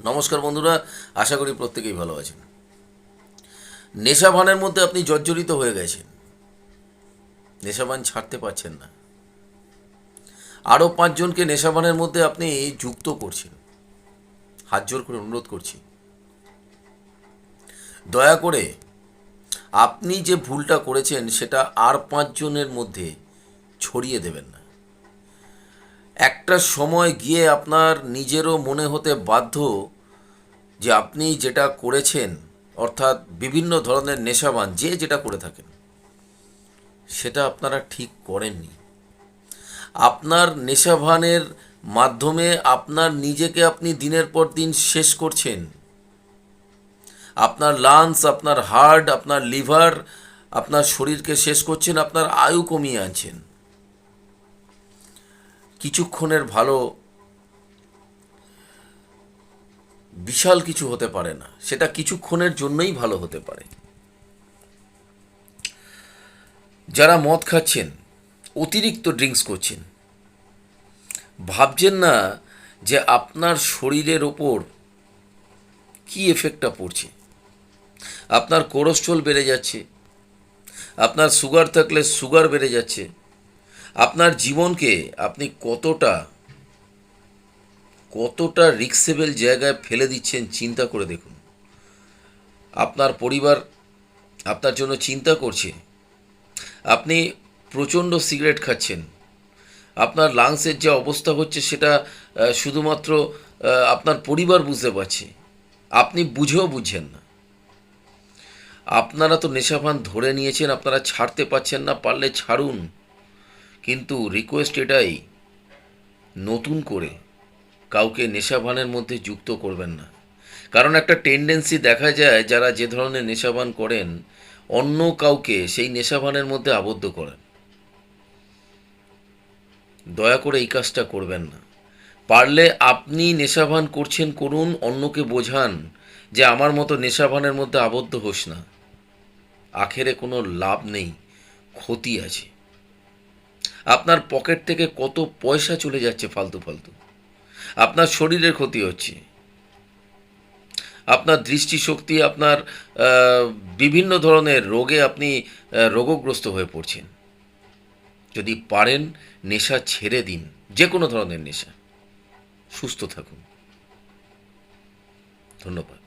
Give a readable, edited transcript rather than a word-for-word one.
নমস্কার বন্ধুরা, আশা করি প্রত্যেকেই ভালো আছেন। নেশাভানের মধ্যে আপনি জর্জরিত হয়ে গেছেন, নেশাভান ছাড়তে পারছেন না। আরও 5 জনকে নেশাভানের মধ্যে আপনি যুক্ত করছেন। হাত জোর করে অনুরোধ করছি, দয়া করে আপনি যে ভুলটা করেছেন সেটা আর 5 জনের মধ্যে ছড়িয়ে দেবেন না। একটা সময় গিয়ে আপনার নিজেরও মনে হতে বাধ্য যে আপনি যেটা করেছেন, অর্থাৎ বিভিন্ন ধরনের নেশাভান যে যেটা করে থাকেন, সেটা আপনারা ঠিক করেননি। আপনার নেশাভানের মাধ্যমে আপনার নিজেকে আপনি দিনের পর দিন শেষ করছেন। আপনার লাংস, আপনার হার্ট, আপনার লিভার, আপনার শরীরকে শেষ করছেন, আপনার আয়ু কমিয়ে আনছেন। কিছুক্ষণের ভালো বিশাল কিছু হতে পারে না, সেটা কিছুক্ষণের জন্যই ভালো হতে পারে। যারা মদ খাচ্ছেন, অতিরিক্ত ড্রিঙ্কস করছেন, ভাবছেন না যে আপনার শরীরের ওপর কী এফেক্টটা পড়ছে। আপনার কোলেস্ট্রল বেড়ে যাচ্ছে, আপনার সুগার থাকলে সুগার বেড়ে যাচ্ছে। আপনার জীবনকে আপনি কতটা রিস্কেবল জায়গায় ফেলে দিচ্ছেন চিন্তা করে দেখুন। আপনার পরিবার আপনার জন্য চিন্তা করছে। আপনি প্রচণ্ড সিগারেট খাচ্ছেন, আপনার লাংসের যে অবস্থা হচ্ছে সেটা শুধুমাত্র আপনার পরিবার বুঝতে পারছে, আপনি বুঝেও বুঝছেন না। আপনারা তো নেশাভান ধরে নিয়েছেন, আপনারা ছাড়তে পারছেন না, পারলে ছাড়ুন। কিন্তু রিকোয়েস্ট এটাই, নতুন করে কাউকে নেশাভানের মধ্যে যুক্ত করবেন না। কারণ একটা টেন্ডেন্সি দেখা যায়, যারা যে ধরনের নেশাভান করেন অন্য কাউকে সেই নেশাভানের মধ্যে আবদ্ধ করেন। দয়া করে এই কাজটা করবেন না। পারলে আপনি নেশাভান করছেন করুন, অন্যকে বোঝান যে আমার মতো নেশাভানের মধ্যে আবদ্ধ হোস না। আখেরে কোনো লাভ নেই, ক্ষতি আছে। আপনার পকেট থেকে কত পয়সা চলে যাচ্ছে ফালতু ফালতু, আপনার শরীরের ক্ষতি হচ্ছে, আপনার দৃষ্টিশক্তি, আপনার বিভিন্ন ধরনের রোগে আপনি রোগগ্রস্ত হয়ে পড়ছেন। যদি পারেন নেশা ছেড়ে দিন, যে কোনো ধরনের নেশা। সুস্থ থাকুন। ধন্যবাদ।